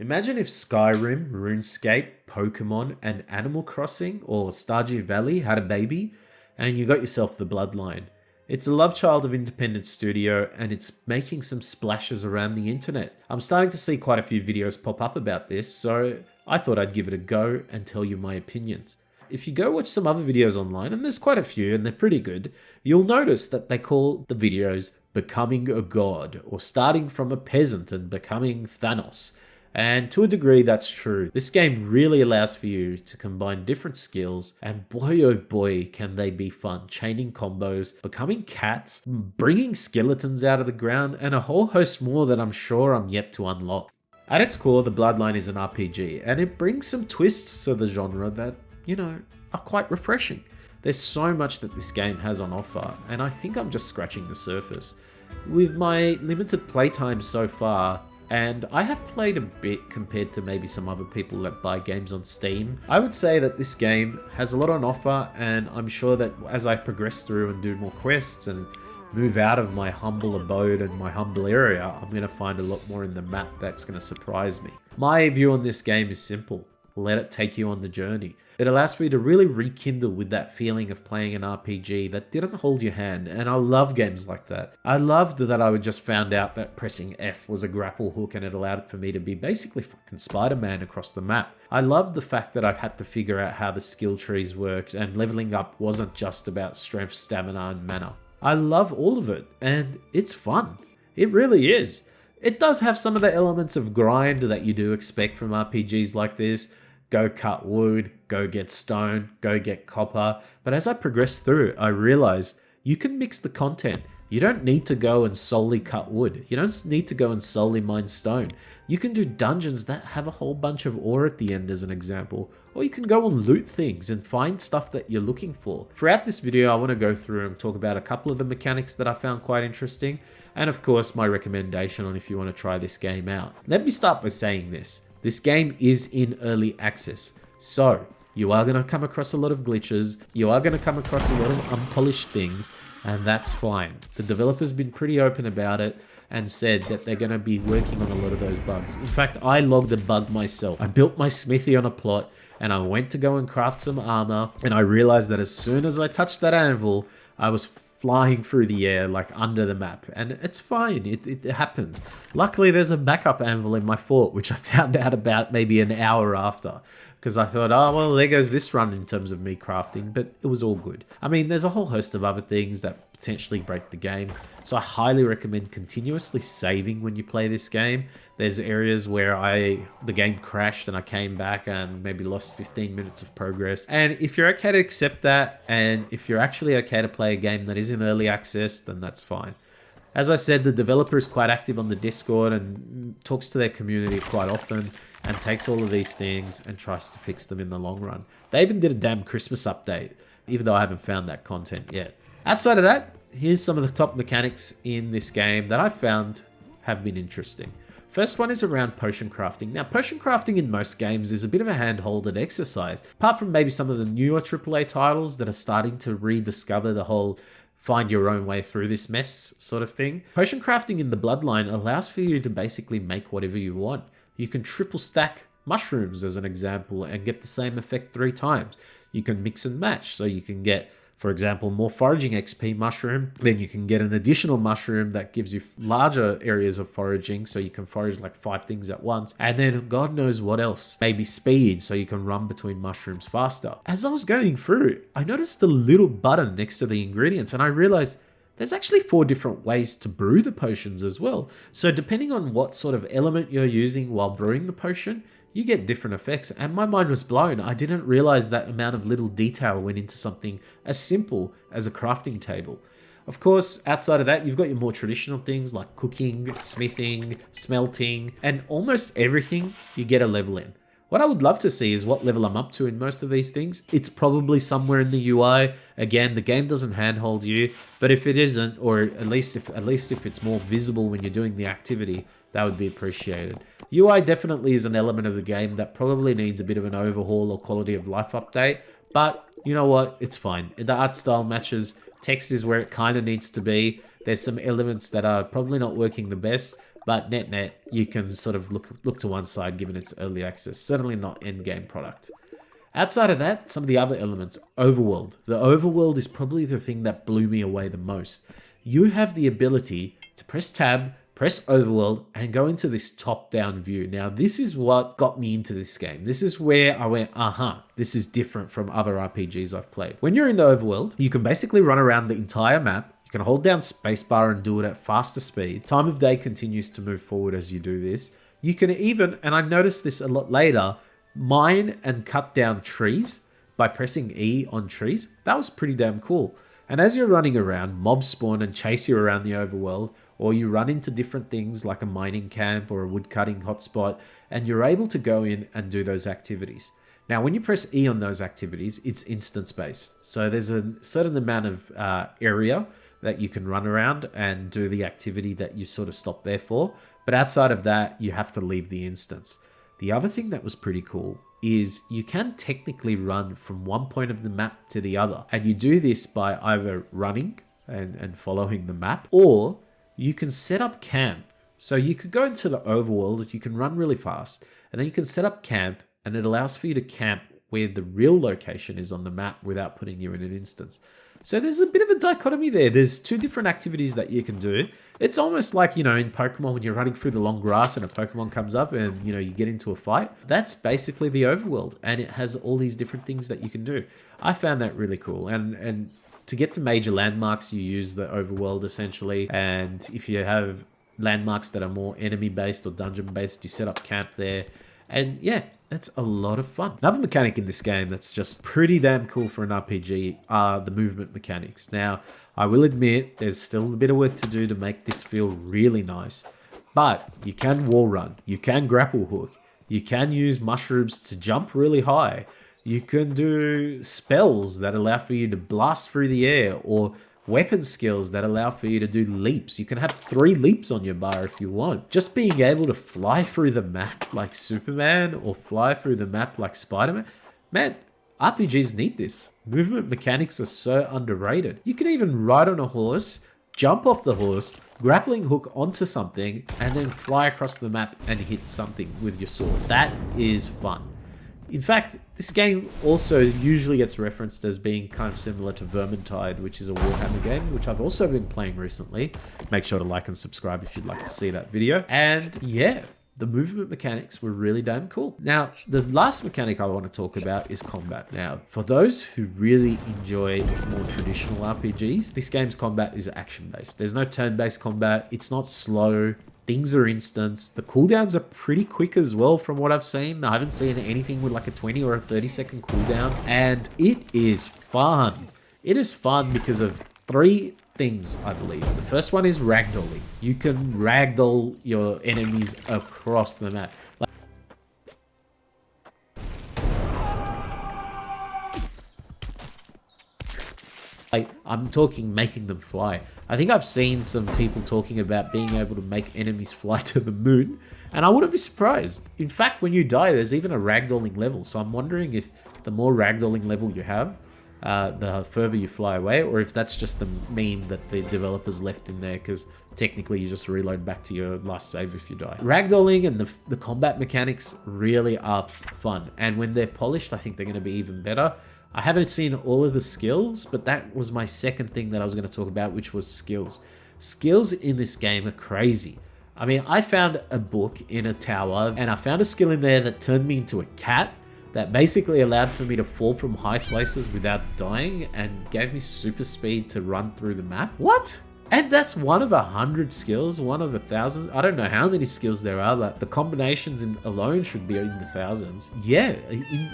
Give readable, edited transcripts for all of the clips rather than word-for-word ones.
Imagine if Skyrim, RuneScape, Pokemon, and Animal Crossing or Stardew Valley had a baby, and you got yourself the Bloodline. It's a love child of independent studio, and it's making some splashes around the internet. I'm starting to see quite a few videos pop up about this, so I thought I'd give it a go and tell you my opinions. If you go watch some other videos online, and there's quite a few and they're pretty good, you'll notice that they call the videos Becoming a God, or starting from a peasant and becoming Thanos. And to a degree, that's true. This game really allows for you to combine different skills, and boy oh boy can they be fun. Chaining combos, becoming cats, bringing skeletons out of the ground, and a whole host more that I'm sure I'm yet to unlock. At its core, the Bloodline is an RPG, and it brings some twists to the genre that, are quite refreshing. There's so much that this game has on offer, and I think I'm just scratching the surface. With my limited playtime so far, and I have played a bit compared to maybe some other people that buy games on Steam, I would say that this game has a lot on offer, and I'm sure that as I progress through and do more quests and move out of my humble abode and my humble area, I'm going to find a lot more in the map that's going to surprise me. My view on this game is simple. Let it take you on the journey. It allows for you to really rekindle with that feeling of playing an RPG that didn't hold your hand, and I love games like that. I loved that I would just found out that pressing F was a grapple hook and it allowed for me to be basically fucking Spider-Man across the map. I loved the fact that I've had to figure out how the skill trees worked, and leveling up wasn't just about strength, stamina, and mana. I love all of it, and it's fun. It really is. It does have some of the elements of grind that you do expect from RPGs like this. Go cut wood, go get stone, go get copper. But as I progressed through, I realized you can mix the content. You don't need to go and solely cut wood. You don't need to go and solely mine stone. You can do dungeons that have a whole bunch of ore at the end as an example. Or you can go and loot things and find stuff that you're looking for. Throughout this video, I want to go through and talk about a couple of the mechanics that I found quite interesting. And of course, my recommendation on if you want to try this game out. Let me start by saying this. This game is in early access. So, you are going to come across a lot of glitches. You are going to come across a lot of unpolished things. And that's fine. The developer's been pretty open about it and said that they're going to be working on a lot of those bugs. In fact, I logged a bug myself. I built my smithy on a plot and I went to go and craft some armor, and I realized that as soon as I touched that anvil, I was flying through the air like under the map, and it's fine. It happens. Luckily, there's a backup anvil in my fort, which I found out about maybe an hour after, because I thought, oh, well, there goes this run in terms of me crafting, but it was all good. I mean, there's a whole host of other things that potentially break the game, so I highly recommend continuously saving when you play this game. There's areas where the game crashed and I came back and maybe lost 15 minutes of progress. And if you're okay to accept that, and if you're actually okay to play a game that is in early access, then that's fine. As I said, the developer is quite active on the Discord and talks to their community quite often and takes all of these things and tries to fix them in the long run. They even did a damn Christmas update, even though I haven't found that content yet. Outside of that, here's some of the top mechanics in this game that I found have been interesting. First one is around potion crafting. Now, potion crafting in most games is a bit of a hand-holded exercise, apart from maybe some of the newer AAA titles that are starting to rediscover the whole find your own way through this mess sort of thing. Potion crafting in the Bloodline allows for you to basically make whatever you want. You can triple stack mushrooms as an example and get the same effect 3 times. You can mix and match, so you can get, for example, more foraging XP mushroom, then you can get an additional mushroom that gives you larger areas of foraging, so you can forage like 5 things at once, and then God knows what else. Maybe speed, so you can run between mushrooms faster. As I was going through, I noticed a little button next to the ingredients, and I realized there's actually 4 different ways to brew the potions as well. So depending on what sort of element you're using while brewing the potion, you get different effects, and my mind was blown. I didn't realize that amount of little detail went into something as simple as a crafting table. Of course, outside of that, you've got your more traditional things like cooking, smithing, smelting, and almost everything you get a level in. What I would love to see is what level I'm up to in most of these things. It's probably somewhere in the UI. Again, the game doesn't handhold you, but if it isn't, or at least if it's more visible when you're doing the activity, that would be appreciated. UI definitely is an element of the game that probably needs a bit of an overhaul or quality of life update, but you know what? It's fine. The art style matches, text is where it kind of needs to be. There's some elements that are probably not working the best, But net, you can sort of look to one side given its early access. Certainly not end-game product. Outside of that, some of the other elements, overworld. The overworld is probably the thing that blew me away the most. You have the ability to press tab, press overworld, and go into this top-down view. Now, this is what got me into this game. This is where I went, this is different from other RPGs I've played. When you're in the overworld, you can basically run around the entire map. You can hold down spacebar and do it at faster speed. Time of day continues to move forward as you do this. You can even, and I noticed this a lot later, mine and cut down trees by pressing E on trees. That was pretty damn cool. And as you're running around, mobs spawn and chase you around the overworld, or you run into different things like a mining camp or a woodcutting hotspot, and you're able to go in and do those activities. Now, when you press E on those activities, it's instance-based. So there's a certain amount of area that you can run around and do the activity that you sort of stop there for. But outside of that, you have to leave the instance. The other thing that was pretty cool is you can technically run from one point of the map to the other. And you do this by either running and following the map, or you can set up camp. So you could go into the overworld, you can run really fast, and then you can set up camp, and it allows for you to camp where the real location is on the map without putting you in an instance. So there's a bit of a dichotomy there. There's two different activities that you can do. It's almost like, in Pokemon when you're running through the long grass and a Pokemon comes up and, you get into a fight. That's basically the overworld, and it has all these different things that you can do. I found that really cool. And to get to major landmarks, you use the overworld essentially. And if you have landmarks that are more enemy-based or dungeon-based, you set up camp there. And yeah, that's a lot of fun. Another mechanic in this game that's just pretty damn cool for an RPG are the movement mechanics. Now, I will admit there's still a bit of work to do to make this feel really nice, but you can wall run, you can grapple hook, you can use mushrooms to jump really high, you can do spells that allow for you to blast through the air, or weapon skills that allow for you to do leaps. You can have 3 leaps on your bar if you want. Just being able to fly through the map like Superman or fly through the map like Spider-Man. Man, RPGs need this. Movement mechanics are so underrated. You can even ride on a horse, jump off the horse, grappling hook onto something, and then fly across the map and hit something with your sword. That is fun. In fact, this game also usually gets referenced as being kind of similar to Vermintide, which is a Warhammer game, which I've also been playing recently. Make sure to like and subscribe if you'd like to see that video. And yeah, the movement mechanics were really damn cool. Now, the last mechanic I want to talk about is combat. Now, for those who really enjoy more traditional RPGs, this game's combat is action-based. There's no turn-based combat. It's not slow. Things are instant. The cooldowns are pretty quick as well from what I've seen. I haven't seen anything with like a 20 or a 30-second cooldown. And it is fun. It is fun because of 3 things, I believe. The first one is ragdolling. You can ragdoll your enemies across the map. I'm talking making them fly. I think I've seen some people talking about being able to make enemies fly to the moon, and I wouldn't be surprised. In fact, when you die, there's even a ragdolling level, so I'm wondering if the more ragdolling level you have, the further you fly away, or if that's just the meme that the developers left in there, because technically you just reload back to your last save if you die. Ragdolling and the combat mechanics really are fun, and when they're polished, I think they're going to be even better. I haven't seen all of the skills, but that was my second thing that I was going to talk about, which was skills. Skills in this game are crazy. I mean, I found a book in a tower, and I found a skill in there that turned me into a cat that basically allowed for me to fall from high places without dying and gave me super speed to run through the map. What? And that's one of 100 skills, one of 1,000. I don't know how many skills there are, but the combinations alone should be in the thousands. Yeah,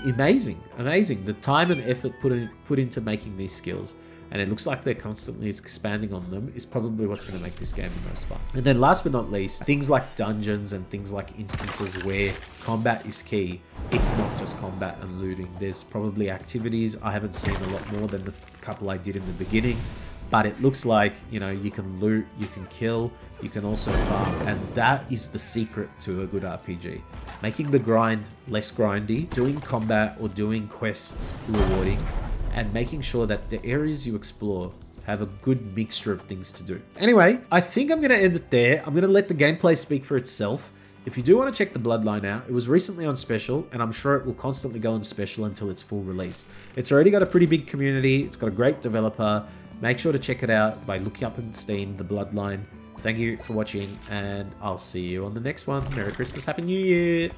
amazing, amazing. The time and effort put into making these skills, and it looks like they're constantly expanding on them, is probably what's going to make this game the most fun. And then last but not least, things like dungeons and things like instances where combat is key. It's not just combat and looting. There's probably activities. I haven't seen a lot more than the couple I did in the beginning. But it looks like, you can loot, you can kill, you can also farm. And that is the secret to a good RPG. Making the grind less grindy, doing combat or doing quests rewarding, and making sure that the areas you explore have a good mixture of things to do. Anyway, I think I'm going to end it there. I'm going to let the gameplay speak for itself. If you do want to check the Bloodline out, it was recently on special, and I'm sure it will constantly go on special until its full release. It's already got a pretty big community. It's got a great developer. Make sure to check it out by looking up in Steam, the Bloodline. Thank you for watching, and I'll see you on the next one. Merry Christmas, Happy New Year!